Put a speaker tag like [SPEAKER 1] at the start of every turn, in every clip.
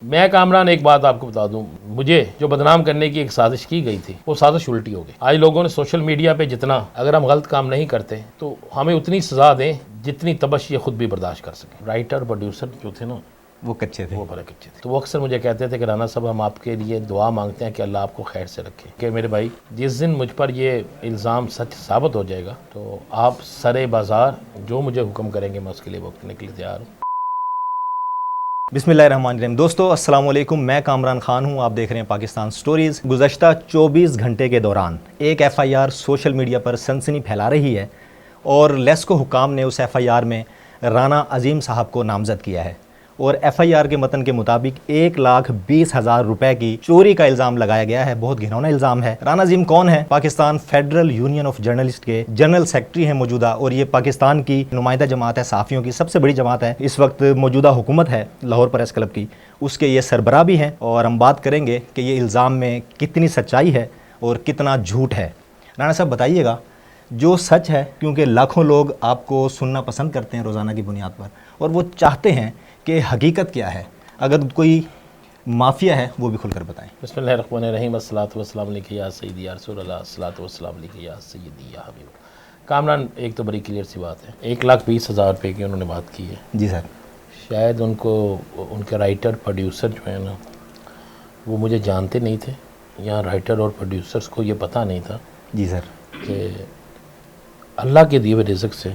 [SPEAKER 1] मैं कामरान एक बात आपको बता दूं, मुझे जो बदनाम करने की एक साजिश की गई थी वो साजिश उल्टी हो गई। आज लोगों ने सोशल मीडिया पे जितना, अगर हम गलत काम नहीं करते तो हमें उतनी सजा दें जितनी तबश ये खुद भी बर्दाश्त कर सके। राइटर प्रोड्यूसर जो थे ना
[SPEAKER 2] वो कच्चे थे,
[SPEAKER 1] वो बड़े कच्चे थे। तो वो अक्सर मुझे कहते थे कि राना साहब हम आपके लिए दुआ मांगते हैं कि अल्लाह आपको खैर से रखे। कि मेरे भाई जिस दिन मुझ पर ये इल्ज़ाम सच साबित हो जाएगा तो आप सरे बाज़ार जो मुझे हुक्म करेंगे मैं उसके लिए वक्त के लिए तैयार हूँ।
[SPEAKER 2] बिस्मिल्लाहिर्रहमानिर्रहीम। दोस्तों अस्सलाम वालेकुम, मैं कामरान खान हूं। आप देख रहे हैं पाकिस्तान स्टोरीज़। गुज़श्ता 24 घंटे के दौरान एक FIR सोशल मीडिया पर सनसनी फैला रही है और लेस्को हुकाम ने उस FIR में राना अजीम साहब को नामज़द किया है और FIR के मतन के मुताबिक 1,20,000 रुपए की चोरी का इल्ज़ाम लगाया गया है। बहुत घिनौना इल्ज़ाम है। राना अजीम कौन है? Pakistan federal union of journalist के जनरल सेक्रेटरी हैं मौजूदा, और ये पाकिस्तान की नुमाइंदा जमात है, सहाफ़ियों की सबसे बड़ी जमात है। इस वक्त मौजूदा हुकूमत है लाहौर प्रेस क्लब की, उसके ये सरबराह भी हैं और हम बात करेंगे कि ये इल्ज़ाम में कितनी सच्चाई है और कितना झूठ है। राना साहब बताइएगा जो सच है, क्योंकि लाखों लोग आपको सुनना पसंद करते हैं रोज़ाना की बुनियाद पर और वो चाहते हैं कि हकीकत क्या है। अगर कोई माफिया है वो भी खुलकर बताएं।
[SPEAKER 1] बिस्मिल्लाहिर्रहमानिर्रहीम, अस्सलातु वस्सलाम अलैका या सय्यदी या रसूल अल्लाह, अस्सलातु वस्सलाम अलैका या सय्यदी या हबीब। कामरान एक तो बड़ी क्लियर सी बात है, 1,20,000 रुपये की उन्होंने बात की है।
[SPEAKER 2] जी सर।
[SPEAKER 1] शायद उनको उनके राइटर प्रोड्यूसर जो है ना वो मुझे जानते नहीं थे, या राइटर और प्रोड्यूसर्स को ये पता नहीं था
[SPEAKER 2] जी सर
[SPEAKER 1] कि अल्लाह के दिए हुए रिज़्क़ से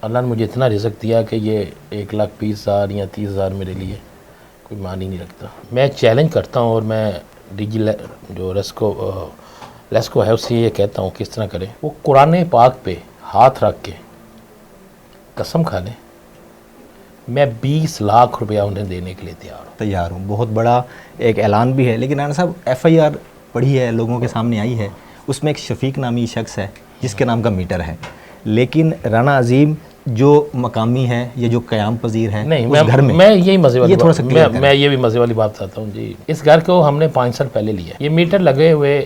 [SPEAKER 1] अल्लाह ने मुझे इतना रिज़्क़ दिया कि ये 1,20,000 या 30,000 मेरे लिए कोई मानी नहीं रखता। मैं चैलेंज करता हूँ और मैं जो लेस्को है उससे ये कहता हूँ किस तरह करें। वो कुरान पाक पे हाथ रख के कसम खा लें, मैं 20 लाख रुपया उन्हें देने के लिए तैयार हूँ।
[SPEAKER 2] बहुत बड़ा एक ऐलान भी है। लेकिन राना साहब FIR पढ़ी है, लोगों के सामने आई है, उसमें एक शफीक नामी शख्स है जिसके नाम का मीटर है, लेकिन राना अजीम जो मकामी है या जो क़याम पजीर है
[SPEAKER 1] नहीं,
[SPEAKER 2] उस घर में,
[SPEAKER 1] मैं यही मज़े वाली
[SPEAKER 2] थोड़ा सा
[SPEAKER 1] मैं ये भी मज़े वाली बात बताता हूँ जी। इस घर को हमने 5 साल पहले लिया। ये मीटर लगे हुए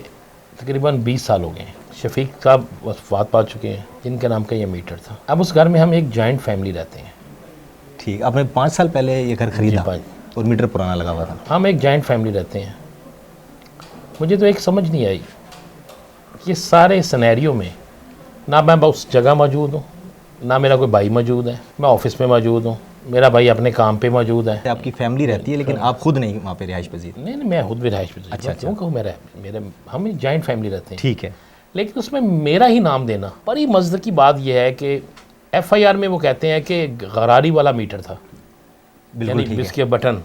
[SPEAKER 1] तकरीबन 20 साल हो गए हैं। शफीक साहब वफ़ात पा चुके हैं जिनके नाम का ये मीटर था। अब उस घर में हम एक जॉइंट फैमिली रहते हैं।
[SPEAKER 2] ठीक, आपने 5 साल पहले ये घर खरीदा और मीटर पुराना लगा हुआ था।
[SPEAKER 1] हम एक जॉइंट फैमिली रहते हैं। मुझे तो एक समझ नहीं आई, ये सारे सिनेरियो में ना मैं उस जगह मौजूद हूँ, ना मेरा कोई भाई मौजूद है, मैं ऑफिस में मौजूद हूँ, मेरा भाई अपने काम पे मौजूद है।
[SPEAKER 2] आपकी फैमिली रहती है लेकिन आप खुद नहीं वहाँ पे रिहाइश पजीर?
[SPEAKER 1] नहीं, मैं खुद भी रिहाइश पजीर।
[SPEAKER 2] अच्छा,
[SPEAKER 1] क्यों कहूँ, हम एक जॉइंट फैमिली रहते हैं।
[SPEAKER 2] ठीक है,
[SPEAKER 1] लेकिन उसमें मेरा ही नाम देना बड़ी मज़े की बात यह है कि FIR में वो कहते हैं कि गरारी वाला मीटर था, यानी जिसके बटन,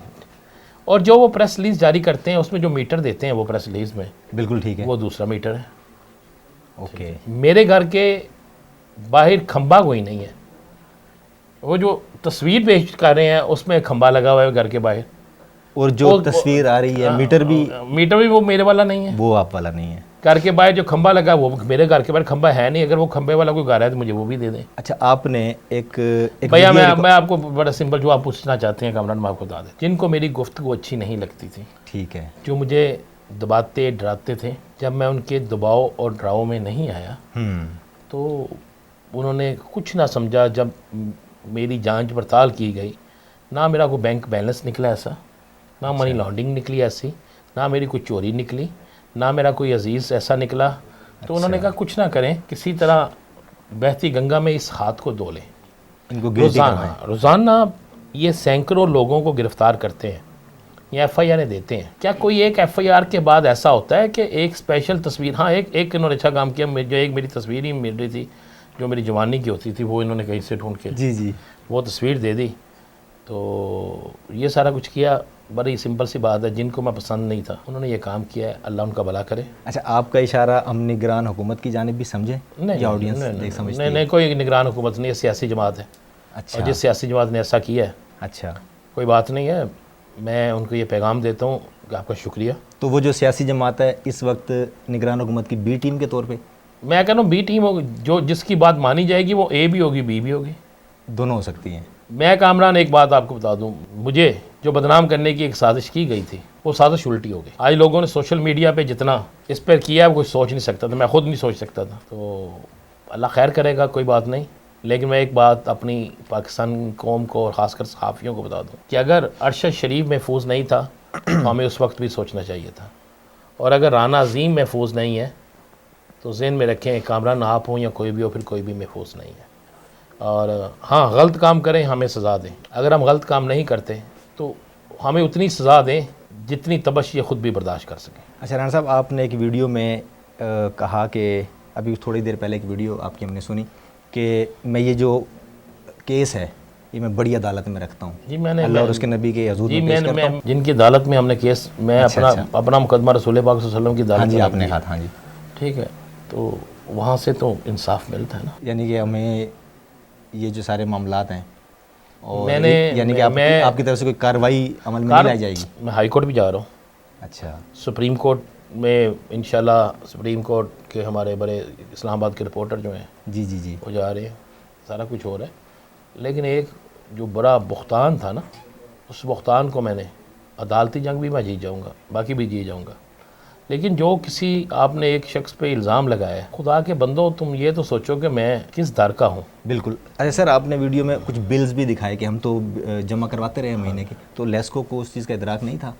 [SPEAKER 1] और जो वो प्रेस रिलीज़ जारी करते हैं उसमें जो मीटर देते हैं वो प्रेस रिलीज़ में,
[SPEAKER 2] बिल्कुल ठीक है,
[SPEAKER 1] वो दूसरा मीटर है।
[SPEAKER 2] ओके।
[SPEAKER 1] मेरे घर के बाहर खंबा कोई नहीं है। वो जो तस्वीर पेश कर रहे हैं उसमें खंबा लगा हुआ है घर के बाहर,
[SPEAKER 2] और जो तस्वीर आ रही है मीटर भी
[SPEAKER 1] वो मेरे वाला नहीं है,
[SPEAKER 2] वो आप वाला नहीं है।
[SPEAKER 1] घर के बाहर जो खंबा लगा वो मेरे घर के बाहर खंबा है नहीं। अगर वो खंबे वाला कोई घर है तो मुझे वो भी दे दें।
[SPEAKER 2] अच्छा, आपने एक
[SPEAKER 1] भैया मैं आपको बड़ा सिंपल जो आप पूछना चाहते हैं कामरान, मैं आपको बता दें। जिनको मेरी गुफ्तगू अच्छी नहीं लगती थी,
[SPEAKER 2] ठीक है,
[SPEAKER 1] जो मुझे दबाते डराते थे, जब मैं उनके दबाव और डराव में नहीं आया तो उन्होंने कुछ ना समझा। जब मेरी जांच पड़ताल की गई, ना मेरा कोई बैंक बैलेंस निकला ऐसा, ना मनी लॉन्ड्रिंग निकली ऐसी, ना मेरी कोई चोरी निकली, ना मेरा कोई अजीज़ ऐसा निकला। तो उन्होंने कहा कुछ ना करें, किसी तरह बहती गंगा में इस हाथ को धो लें।
[SPEAKER 2] इनको
[SPEAKER 1] रोज़ाना ये सैकड़ों लोगों को गिरफ़्तार करते हैं या FIR देते हैं। क्या कोई एक FIR के बाद ऐसा होता है कि एक स्पेशल तस्वीर, हाँ एक इन्होंने अच्छा काम किया, जो एक मेरी तस्वीर ही मिल रही थी जो मेरी जवानी की होती थी, वो इन्होंने कहीं से ढूंढ के
[SPEAKER 2] जी
[SPEAKER 1] वो तस्वीर दे दी। तो ये सारा कुछ किया। बड़ी सिंपल सी बात है, जिनको मैं पसंद नहीं था उन्होंने ये काम किया है, अल्लाह उनका भला करे।
[SPEAKER 2] अच्छा, आपका इशारा हम निगरान हुकूमत की जानिब भी समझे?
[SPEAKER 1] नहीं,
[SPEAKER 2] ऑडियंस
[SPEAKER 1] नहीं, कोई निगरान हुकूमत नहीं है, सियासी जमात है।
[SPEAKER 2] अच्छा,
[SPEAKER 1] और जिस सियासी जमात ने ऐसा किया है,
[SPEAKER 2] अच्छा,
[SPEAKER 1] कोई बात नहीं है। मैं उनको ये पैगाम देता हूँ कि आपका शुक्रिया।
[SPEAKER 2] तो वो जो सियासी जमात है इस वक्त निगरान हुकूमत की B टीम के तौर पे?
[SPEAKER 1] मैं कह रहा हूँ B टीम होगी, जो जिसकी बात मानी जाएगी वो A भी होगी B भी होगी,
[SPEAKER 2] दोनों हो सकती हैं।
[SPEAKER 1] मैं कामरान एक बात आपको बता दूं, मुझे जो बदनाम करने की एक साजिश की गई थी वो साजिश उल्टी हो गई। आज लोगों ने सोशल मीडिया पे जितना इस पर किया है वो कोई सोच नहीं सकता था, मैं खुद नहीं सोच सकता था। तो अल्लाह खैर करेगा, कोई बात नहीं। लेकिन मैं एक बात अपनी पाकिस्तान कौम को और ख़ासकर सहाफ़ियों को बता दूं कि अगर अरशद शरीफ महफूज नहीं था तो हमें उस वक्त भी सोचना चाहिए था, और अगर राना अजीम महफूज नहीं है तो ज़हन में रखें कामरान आप हों या कोई भी हो, फिर कोई भी महफूज नहीं है। और हाँ, गलत काम करें हमें सज़ा दें, अगर हम गलत काम नहीं करते तो हमें उतनी सज़ा दें जितनी तबश ये ख़ुद भी बर्दाश्त कर सकें।
[SPEAKER 2] अच्छा राना साहब, आपने एक वीडियो में कहा कि अभी थोड़ी देर पहले एक वीडियो आपकी हमने सुनी कि मैं ये जो केस है ये मैं बड़ी अदालत में रखता हूँ
[SPEAKER 1] जी, मैंने
[SPEAKER 2] अल्लाह और उसके नबी के हजूर में पेश करता हूँ।
[SPEAKER 1] जिनकी अदालत में हमने केस, मैं
[SPEAKER 2] अच्छा,
[SPEAKER 1] अपना मुकदमा रसूल पाक सल्लल्लाहु अलैहि वसल्लम की
[SPEAKER 2] हाँ
[SPEAKER 1] अदालत
[SPEAKER 2] जी,
[SPEAKER 1] में
[SPEAKER 2] आपने
[SPEAKER 1] रख
[SPEAKER 2] कहा हाँ जी,
[SPEAKER 1] दिया। ठीक है, तो वहाँ से तो इंसाफ मिलता है ना।
[SPEAKER 2] यानी कि हमें ये जो सारे मामलात हैं और
[SPEAKER 1] मैंने-
[SPEAKER 2] यानी कि आपकी तरफ से कोई कार्रवाई अमल में नहीं लाई जाएगी?
[SPEAKER 1] मैं हाई कोर्ट भी जा रहा हूँ,
[SPEAKER 2] अच्छा,
[SPEAKER 1] सुप्रीम कोर्ट में इंशाल्लाह। सुप्रीम कोर्ट के हमारे बड़े इस्लामाबाद के रिपोर्टर जो हैं
[SPEAKER 2] जी जी जी,
[SPEAKER 1] वो जा रहे हैं, सारा कुछ हो रहा है। लेकिन एक जो बड़ा बुख्तान था ना, उस बुख्तान को मैंने, अदालती जंग भी मैं जीत जाऊँगा, बाकी भी जीत जाऊँगा, लेकिन जो किसी आपने एक शख्स पे इल्ज़ाम लगाया है, खुदा के बंदो तुम ये तो सोचो कि मैं किस दर का हूँ।
[SPEAKER 2] बिल्कुल। अच्छा सर, आपने वीडियो में कुछ बिल्स भी दिखाए कि हम तो जमा करवाते रहे महीने के, तो लेस्को को उस चीज़ का इदराक नहीं था?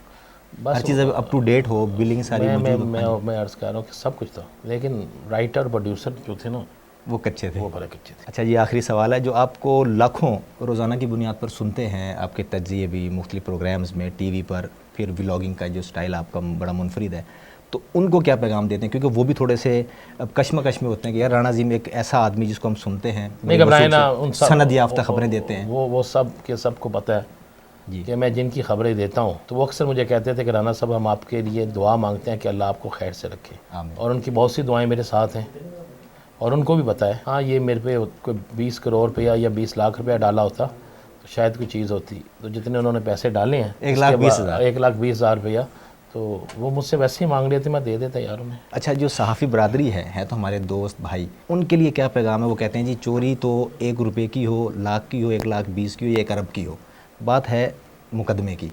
[SPEAKER 1] बस
[SPEAKER 2] हर चीज़ अप टू डेट हो, बिलिंग सारी मौजूद हो।
[SPEAKER 1] मैं अर्ज़ कर रहा हूँ कि सब कुछ था, लेकिन राइटर प्रोड्यूसर जो थे ना
[SPEAKER 2] वो कच्चे थे,
[SPEAKER 1] वो बड़े कच्चे थे।
[SPEAKER 2] अच्छा, ये आखिरी सवाल है, जो आपको लाखों रोज़ाना की बुनियाद पर सुनते हैं, आपके तज्ज़िये भी मुख्तलिफ़ प्रोग्राम्स में, टीवी पर, फिर व्लॉगिंग का जो स्टाइल आपका बड़ा मुनफरिद है, तो उनको क्या पैगाम देते हैं? क्योंकि वो भी थोड़े से अब कश्मकश में होते हैं कि यार राणा अज़ीम एक ऐसा आदमी जिसको हम सुनते हैं,
[SPEAKER 1] नहीं घबराए ना, उन सब
[SPEAKER 2] सनद याफ्ता खबरें देते हैं।
[SPEAKER 1] वो सब के सबको पता है
[SPEAKER 2] जी
[SPEAKER 1] कि मैं जिनकी खबरें देता हूँ तो वो अक्सर मुझे कहते थे कि राना साहब हम आपके लिए दुआ मांगते हैं कि अल्लाह आपको खैर से रखे,
[SPEAKER 2] आमीन।
[SPEAKER 1] और उनकी बहुत सी दुआएं मेरे साथ हैं, और उनको भी पता है। हाँ, ये मेरे पे कोई 20 करोड़ रुपया या 20 लाख रुपया डाला होता तो शायद कोई चीज़ होती, तो जितने उन्होंने पैसे डाले हैं
[SPEAKER 2] 1,20,000
[SPEAKER 1] 1,20,000 रुपया, तो वो मुझसे वैसे ही मांग रहे थे, मैं दे देता यार उन्हें।
[SPEAKER 2] अच्छा, जो सहाफ़ी बरादरी है तो हमारे दोस्त भाई, उनके लिए क्या पैगाम है? वो कहते हैं जी चोरी तो 1 रुपये की हो, लाख की हो, 1,20,000 की हो या 1 अरब की हो, बात है मुकदमे की,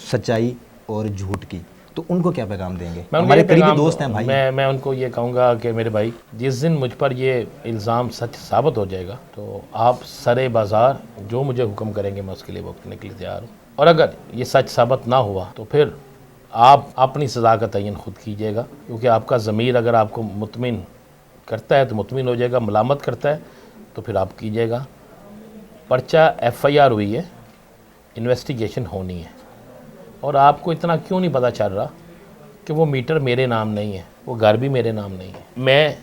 [SPEAKER 2] सच्चाई और झूठ की, तो उनको क्या पैगाम देंगे? हमारे करीबी दोस्त हैं भाई।
[SPEAKER 1] मैं उनको ये कहूँगा कि मेरे भाई, जिस दिन मुझ पर ये इल्ज़ाम सच साबित हो जाएगा तो आप सरे बाज़ार जो मुझे हुक्म करेंगे मैं उसके लिए भुगतने के लिए तैयार हूँ, और अगर ये सच साबित ना हुआ तो फिर आप अपनी सज़ा का तयन खुद कीजिएगा, क्योंकि आपका ज़मीर अगर आपको मुतमिन करता है तो मुतमिन हो जाएगा, मलामत करता है तो फिर आप कीजिएगा। पर्चा FIR हुई है, इन्वेस्टिगेशन होनी है, और आपको इतना क्यों नहीं पता चल रहा कि वो मीटर मेरे नाम नहीं है, वो घर भी मेरे नाम नहीं है, मैं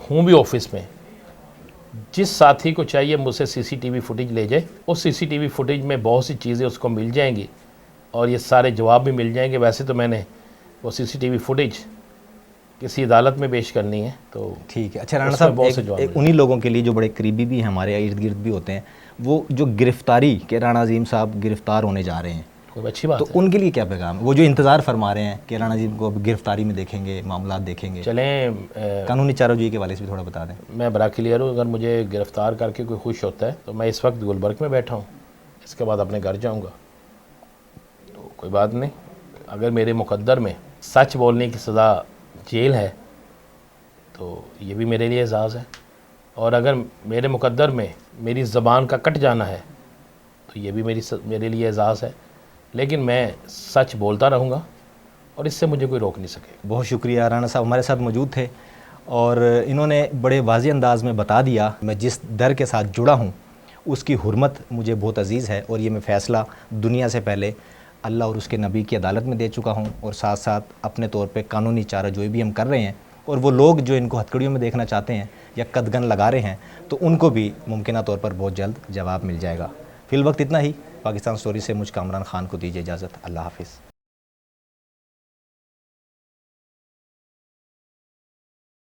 [SPEAKER 1] हूँ भी ऑफिस में। जिस साथी को चाहिए मुझसे CCTV फुटेज ले जाए, उस CCTV फुटेज में बहुत सी चीज़ें उसको मिल जाएंगी और ये सारे जवाब भी मिल जाएंगे। वैसे तो मैंने वो CCTV फुटेज किसी अदालत में पेश करनी है, तो
[SPEAKER 2] ठीक है। अच्छा राणा साहब, एक उन्हीं लोगों के लिए जो बड़े करीबी भी हैं, हमारे इर्द गिर्द भी होते हैं, वो जो गिरफ्तारी के राणा अज़ीम साहब गिरफ्तार होने जा रहे हैं,
[SPEAKER 1] कोई अच्छी बात
[SPEAKER 2] तो
[SPEAKER 1] है।
[SPEAKER 2] उनके लिए क्या पैगाम? वो जो इंतज़ार फरमा रहे हैं कि राणा अज़ीम को अब गिरफ्तारी में देखेंगे, मामला देखेंगे,
[SPEAKER 1] चलें,
[SPEAKER 2] कानूनी चाराजोई के वाले से भी थोड़ा बता दें।
[SPEAKER 1] मैं बड़ा क्लियर हूँ, अगर मुझे गिरफ़्तार करके कोई खुश होता है तो मैं इस वक्त गुलबर्ग में बैठा हूँ, इसके बाद अपने घर जाऊँगा, तो कोई बात नहीं। अगर मेरे मुकद्दर में सच बोलने की सज़ा जेल है तो ये भी मेरे लिए एजाज़ है, और अगर मेरे मुकद्दर में मेरी ज़बान का कट जाना है तो ये भी मेरे लिए एजाज़ है, लेकिन मैं सच बोलता रहूँगा और इससे मुझे कोई रोक नहीं सके।
[SPEAKER 2] बहुत शुक्रिया, राणा साहब हमारे साथ मौजूद थे और इन्होंने बड़े वाज़ेह अंदाज़ में बता दिया, मैं जिस दर के साथ जुड़ा हूँ उसकी हुर्मत मुझे बहुत अज़ीज़ है, और ये मैं फ़ैसला दुनिया से पहले अल्लाह और उसके नबी की अदालत में दे चुका हूँ, और साथ साथ अपने तौर पे कानूनी चाराजोई भी हम कर रहे हैं, और वो लोग जो इनको हथकड़ियों में देखना चाहते हैं या कदगन लगा रहे हैं तो उनको भी मुमकिन तौर पर बहुत जल्द जवाब मिल जाएगा। फ़िलवक्त इतना ही। पाकिस्तान स्टोरी से मुझ कामरान ख़ान को दीजिए इजाज़त। अल्लाह हाफ़िज़।